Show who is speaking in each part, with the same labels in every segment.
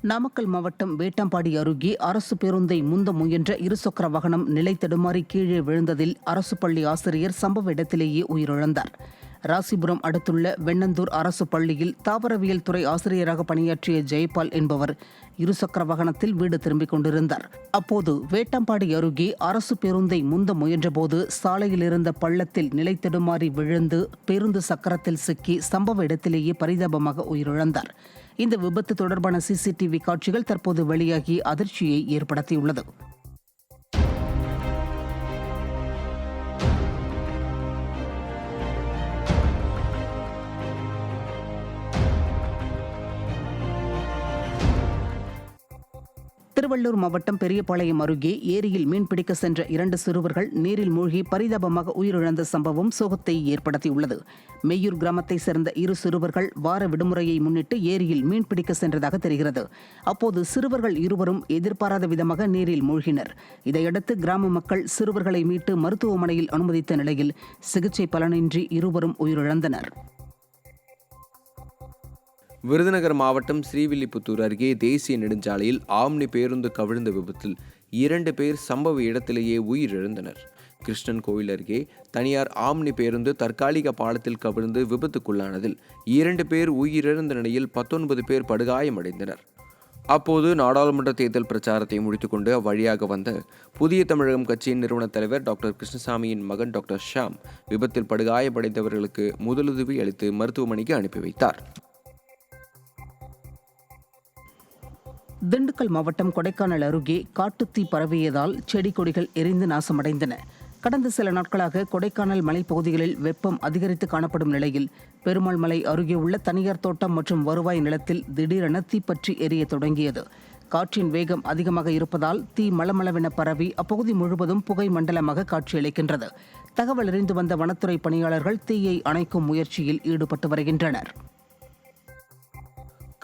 Speaker 1: நாமக்கல் மாவட்டம் வேட்டம்பாடி அருகே அரசு பேருந்தை முந்த முயன்ற இருசக்கர வாகனம் நிலை தடுமாறி கீழே விழுந்ததில் அரசு பள்ளி ஆசிரியர் சம்பவ இடத்திலேயே உயிரிழந்தார். ராசிபுரம் அடுத்துள்ள வெண்ணந்தூர் அரசு பள்ளியில் தாவரவியல் துறை ஆசிரியராக பணியாற்றிய ஜெயபால் என்பவர் இருசக்கர வாகனத்தில் வீடு திரும்பிக் கொண்டிருந்தார். அப்போது வேட்டம்பாடி அருகே அரசு பேருந்தை முந்த முயன்றபோது சாலையில் இருந்த பள்ளத்தில் நிலை தடுமாறி விழுந்து பேருந்து சக்கரத்தில் சிக்கி சம்பவ இடத்திலேயே பரிதாபமாக உயிரிழந்தார். இந்த விபத்து தொடர்பான சிசிடிவி காட்சிகள் தற்போது வெளியாகி அதிர்ச்சியை ஏற்படுத்தியுள்ளது. திருவள்ளூர் மாவட்டம் பெரியபாளையம் அருகே ஏரியில் மீன்பிடிக்க சென்ற 2 சிறுவர்கள் நீரில் மூழ்கி பரிதாபமாக உயிரிழந்த சம்பவம் சோகத்தை ஏற்படுத்தியுள்ளது. மெய்யூர் கிராமத்தை சேர்ந்த 2 சிறுவர்கள் வார விடுமுறையை முன்னிட்டு ஏரியில் மீன்பிடிக்க சென்றதாக தெரிகிறது. அப்போது சிறுவர்கள் இருவரும் எதிர்பாராத விதமாக நீரில் மூழ்கினர். இதையடுத்து கிராம மக்கள் சிறுவர்களை மீட்டு மருத்துவமனையில் அனுமதித்த நிலையில் சிகிச்சை பலனின்றி இருவரும் உயிரிழந்தனர்.
Speaker 2: விருதுநகர் மாவட்டம் ஸ்ரீவில்லிபுத்தூர் அருகே தேசிய நெடுஞ்சாலையில் ஆம்னி பேருந்து கவிழ்ந்த விபத்தில் 2 பேர் சம்பவ இடத்திலேயே உயிரிழந்தனர். கிருஷ்ணன் கோவில் அருகே தனியார் ஆம்னி பேருந்து தற்காலிக பாலத்தில் கவிழ்ந்து விபத்துக்குள்ளானதில் 2 பேர் உயிரிழந்த நிலையில் 19 பேர் படுகாயமடைந்தனர். அப்போது நாடாளுமன்ற தேர்தல் பிரச்சாரத்தை முடித்துக்கொண்டு அவ்வழியாக வந்த புதிய தமிழகம் கட்சியின் நிறுவன தலைவர் டாக்டர் கிருஷ்ணசாமியின் மகன் டாக்டர் ஷாம் விபத்தில் படுகாயமடைந்தவர்களுக்கு முதலுதவி அளித்து மருத்துவமனைக்கு அனுப்பி வைத்தார்.
Speaker 1: திண்டுக்கல் மாவட்டம் கொடைக்கானல் அருகே காட்டுத்தீ பரவியதால் செடி கொடிகள் எரிந்து நாசமடைந்தன. கடந்த சில நாட்களாக கொடைக்கானல் மலைப்பகுதிகளில் வெப்பம் அதிகரித்து காணப்படும் நிலையில் பெருமாள் மலை அருகே உள்ள தனியார் தோட்டம் மற்றும் வருவாய் நிலத்தில் திடீரென தீப்பற்றி எரிய தொடங்கியது. காற்றின் வேகம் அதிகமாக இருப்பதால் தீ மளமளவென பரவி அப்பகுதி முழுவதும் புகை மண்டலமாக காட்சியளிக்கின்றது. தகவல் அறிந்து வந்த வனத்துறை பணியாளர்கள் தீயை அணைக்கும் முயற்சியில் ஈடுபட்டு வருகின்றனர்.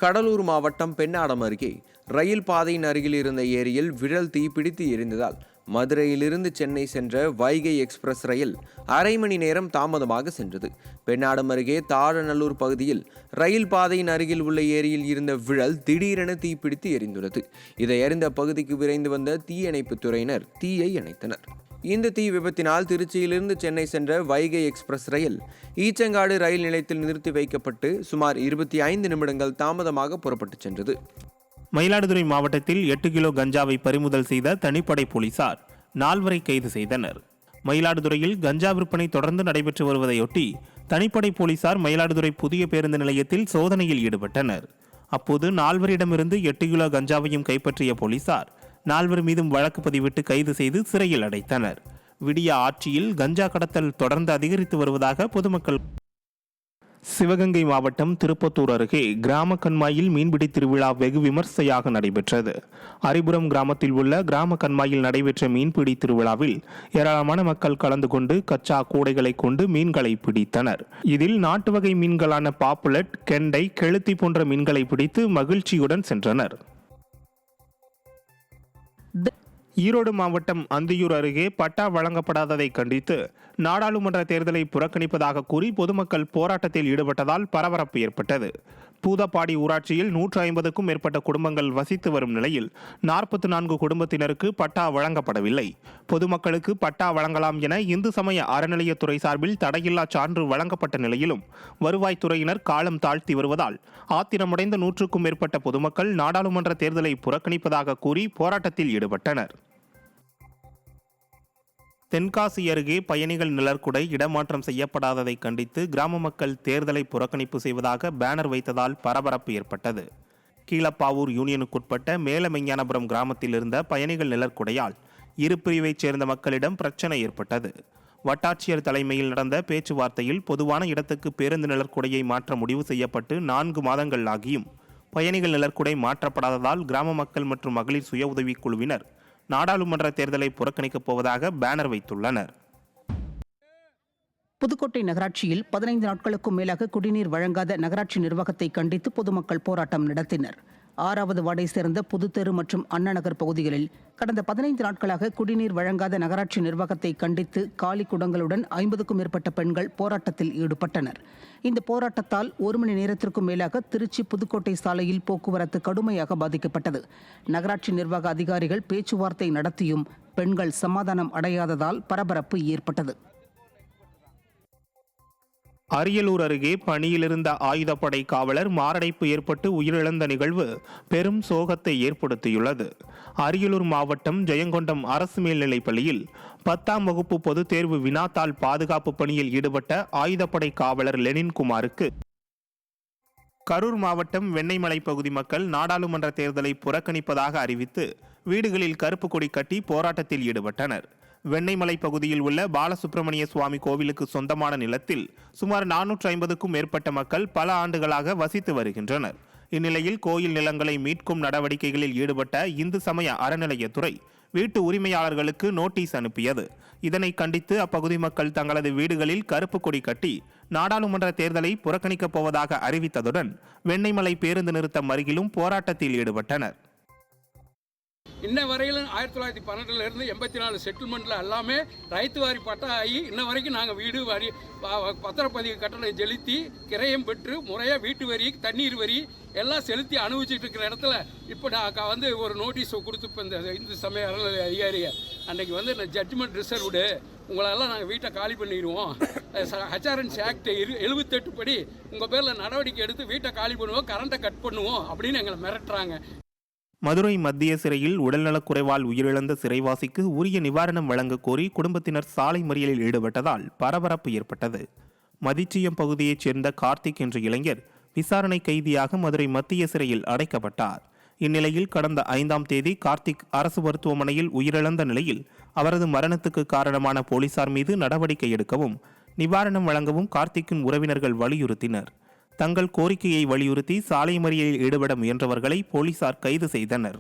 Speaker 2: கடலூர் மாவட்டம் பெண்ணாடம் அருகே ரயில் பாதையின் அருகில் இருந்த ஏரியில் விழல் தீ பிடித்து எரிந்ததால் மதுரையிலிருந்து சென்னை சென்ற வைகை எக்ஸ்பிரஸ் ரயில் அரை மணி நேரம் தாமதமாக சென்றது. பெண்ணாடம் அருகே தாழநல்லூர் பகுதியில் ரயில் பாதையின் அருகில் உள்ள ஏரியில் இருந்த விழல் திடீரென தீப்பிடித்து எரிந்துள்ளது. இதை அறிந்த பகுதிக்கு விரைந்து வந்த தீயணைப்புத் துறையினர் தீயை அணைத்தனர். இந்த தீ விபத்தினால் திருச்சியிலிருந்து சென்னை சென்ற வைகை எக்ஸ்பிரஸ் ரயில் ஈச்சங்காடு ரயில் நிலையத்தில் நிறுத்தி வைக்கப்பட்டு சுமார் 25 நிமிடங்கள் தாமதமாக புறப்பட்டு சென்றது.
Speaker 3: மயிலாடுதுறை மாவட்டத்தில் 8 கிலோ கஞ்சாவை பறிமுதல் செய்த தனிப்படை போலீசார் 4 கைது செய்தனர். மயிலாடுதுறையில் கஞ்சா விற்பனை தொடர்ந்து நடைபெற்று வருவதையொட்டி தனிப்படை போலீசார் மயிலாடுதுறை புதிய பேருந்து நிலையத்தில் சோதனையில் ஈடுபட்டனர். அப்போது 4 8 கிலோ கஞ்சாவையும் கைப்பற்றிய போலீசார் 4 மீதும் வழக்கு பதிவிட்டு கைது செய்து சிறையில் அடைத்தனர். விடிய ஆட்சியில் கஞ்சா கடத்தல் தொடர்ந்து அதிகரித்து வருவதாக பொதுமக்கள். சிவகங்கை மாவட்டம் திருப்பத்தூர் அருகே கிராம கண்மாயில் மீன்பிடி திருவிழா வெகு விமர்சையாக நடைபெற்றது. அரிபுரம் கிராமத்தில் உள்ள கிராம கண்மாயில் நடைபெற்ற மீன்பிடி திருவிழாவில் ஏராளமான மக்கள் கலந்து கொண்டு கச்சா கூடைகளை கொண்டு மீன்களை பிடித்தனர். இதில் நாட்டு வகை மீன்களான பாப்புலட், கெண்டை, கெளுத்தி போன்ற மீன்களை பிடித்து மகிழ்ச்சியுடன் சென்றனர். ஈரோடு மாவட்டம் அந்தியூர் அருகே பட்டா வழங்கப்படாததை கண்டித்து நாடாளுமன்ற தேர்தலை புறக்கணிப்பதாக கூறி பொதுமக்கள் போராட்டத்தில் ஈடுபட்டதால் பரபரப்பு ஏற்பட்டது. பூதப்பாடி ஊராட்சியில் 150க்கும் மேற்பட்ட குடும்பங்கள் வசித்து வரும் நிலையில் 44 குடும்பத்தினருக்கு பட்டா வழங்கப்படவில்லை. பொதுமக்களுக்கு பட்டா வழங்கலாம் என இந்து சமய அறநிலையத்துறை சார்பில் தடையில்லா சான்று வழங்கப்பட்ட நிலையிலும் வருவாய்த்துறையினர் காலம் தாழ்த்தி வருவதால் ஆத்திரமடைந்த 100க்கும் மேற்பட்ட பொதுமக்கள் நாடாளுமன்ற தேர்தலை புறக்கணிப்பதாக கூறி போராட்டத்தில் ஈடுபட்டனர். தென்காசி அருகே பயணிகள் நிழற்குடை இடமாற்றம் செய்யப்படாததை கண்டித்து கிராம மக்கள் தேர்தலை புறக்கணிப்பு செய்வதாக பேனர் வைத்ததால் பரபரப்பு ஏற்பட்டது. கீழப்பாவூர் யூனியனுக்குட்பட்ட மேலமெஞ்ஞானபுரம் கிராமத்தில் இருந்த பயணிகள் நிழற்குடையால் இரு பிரிவைச் சேர்ந்த மக்களிடம் பிரச்சனை ஏற்பட்டது. வட்டாட்சியர் தலைமையில் நடந்த பேச்சுவார்த்தையில் பொதுவான இடத்துக்கு பேருந்து நிழற்குடையை மாற்ற முடிவு செய்யப்பட்டு 4 மாதங்கள் ஆகியும் பயணிகள் நிழற்குடை மாற்றப்படாததால் கிராம மக்கள் மற்றும் மகளிர் சுய உதவிக் குழுவினர் நாடாளுமன்ற தேர்தலை புறக்கணிக்கப் போவதாக பேனர் வைத்துள்ளனர்.
Speaker 1: புதுக்கோட்டை நகராட்சியில் 15 நாட்களுக்கும் மேலாக குடிநீர் வழங்காத நகராட்சி நிர்வாகத்தை கண்டித்து பொதுமக்கள் போராட்டம் நடத்தினர். 6வது வார்டை சேர்ந்த புதுத்தெரு மற்றும் அண்ணா நகர் பகுதிகளில் கடந்த 15 நாட்களாக குடிநீர் வழங்காத நகராட்சி நிர்வாகத்தை கண்டித்து காலி குடங்களுடன் 50க்கும் மேற்பட்ட பெண்கள் போராட்டத்தில் ஈடுபட்டனர். இந்த போராட்டத்தால் 1 மணி நேரத்திற்கும் மேலாக திருச்சி புதுக்கோட்டை சாலையில் போக்குவரத்து கடுமையாக பாதிக்கப்பட்டது. நகராட்சி நிர்வாக அதிகாரிகள் பேச்சுவார்த்தை நடத்தியும் பெண்கள் சமாதானம் அடையாததால் பரபரப்பு ஏற்பட்டது.
Speaker 3: அரியலூர் அருகே பணியிலிருந்த ஆயுதப்படை காவலர் மாரடைப்பு ஏற்பட்டு உயிரிழந்த நிகழ்வு பெரும் சோகத்தை ஏற்படுத்தியுள்ளது. அரியலூர் மாவட்டம் ஜெயங்கொண்டம் அரசு மேல்நிலைப் பள்ளியில் 10ஆம் வகுப்பு பொதுத் தேர்வு வினாத்தாள் பாதுகாப்பு பணியில் ஈடுபட்ட ஆயுதப்படை காவலர் லெனின்குமாருக்கு கரூர் மாவட்டம் வெண்ணெய்மலை பகுதி மக்கள் நாடாளுமன்ற தேர்தலை புறக்கணிப்பதாக அறிவித்து வீடுகளில் கருப்பு கொடி கட்டி போராட்டத்தில் ஈடுபட்டனர். வெண்ணெய்மலை பகுதியில் உள்ள பாலசுப்பிரமணிய சுவாமி கோவிலுக்கு சொந்தமான நிலத்தில் சுமார் 450க்கும் மேற்பட்ட மக்கள் பல ஆண்டுகளாக வசித்து வருகின்றனர். இந்நிலையில் கோயில் நிலங்களை மீட்கும் நடவடிக்கைகளில் ஈடுபட்ட இந்து சமய அறநிலையத்துறை வீட்டு உரிமையாளர்களுக்கு நோட்டீஸ் அனுப்பியது. இதனை கண்டித்து அப்பகுதி மக்கள் தங்களது வீடுகளில் கருப்பு கொடி கட்டி நாடாளுமன்ற தேர்தலை புறக்கணிக்கப் போவதாக அறிவித்ததுடன் வெண்ணெய்மலை பேருந்து நிறுத்தம் அருகிலும் போராட்டத்தில் ஈடுபட்டனர்.
Speaker 4: இன்ன வரையிலும் 1912 84 செட்டில்மெண்ட்டில் எல்லாமே ரைத்து வாரி பட்டா ஆகி இன்ன வரைக்கும் நாங்கள் வீடு வரி பத்திரப்பதிவு கட்டணம் செலுத்தி கிரயம் பெற்று முறையாக வீட்டு வரி தண்ணீர் வரி எல்லாம் செலுத்தி அனுபவிச்சுட்டு இருக்கிற இடத்துல இப்போ நான் ஒரு நோட்டீஸ் கொடுத்து இப்போ இந்த இந்து சமய அறநிலை அதிகாரியை அன்றைக்கி ஜட்ஜ்மெண்ட் ரிசர்வ்டு உங்களெல்லாம் நாங்கள் வீட்டை காலி பண்ணிடுவோம், ஹச்ஆர்என்சி ஆக்ட் 78 படி உங்கள் பேரில் நடவடிக்கை எடுத்து வீட்டை காலி பண்ணுவோம், கரண்ட்டை கட் பண்ணுவோம் அப்படின்னு எங்களை மிரட்டுறாங்க.
Speaker 3: மதுரை மத்திய சிறையில் உடல்நலக்குறைவால் உயிரிழந்த சிறைவாசிக்கு உரிய நிவாரணம் வழங்க கோரி குடும்பத்தினர் சாலை மறியலில் ஈடுபட்டதால் பரபரப்பு ஏற்பட்டது. மதிச்சியம் பகுதியைச் சேர்ந்த கார்த்திக் என்ற இளைஞர் விசாரணை கைதியாக மதுரை மத்திய சிறையில் அடைக்கப்பட்டார். இந்நிலையில் கடந்த 5ஆம் தேதி கார்த்திக் அரசு மருத்துவமனையில் உயிரிழந்த நிலையில் அவரது மரணத்துக்கு காரணமான போலீசார் மீது நடவடிக்கை எடுக்கவும் நிவாரணம் வழங்கவும் கார்த்திக்கின் உறவினர்கள் வலியுறுத்தினர். தங்கள் கோரிக்கையை வலியுறுத்தி சாலை மறியலில் ஈடுபட முயன்றவர்களை போலீசார் கைது செய்தனர்.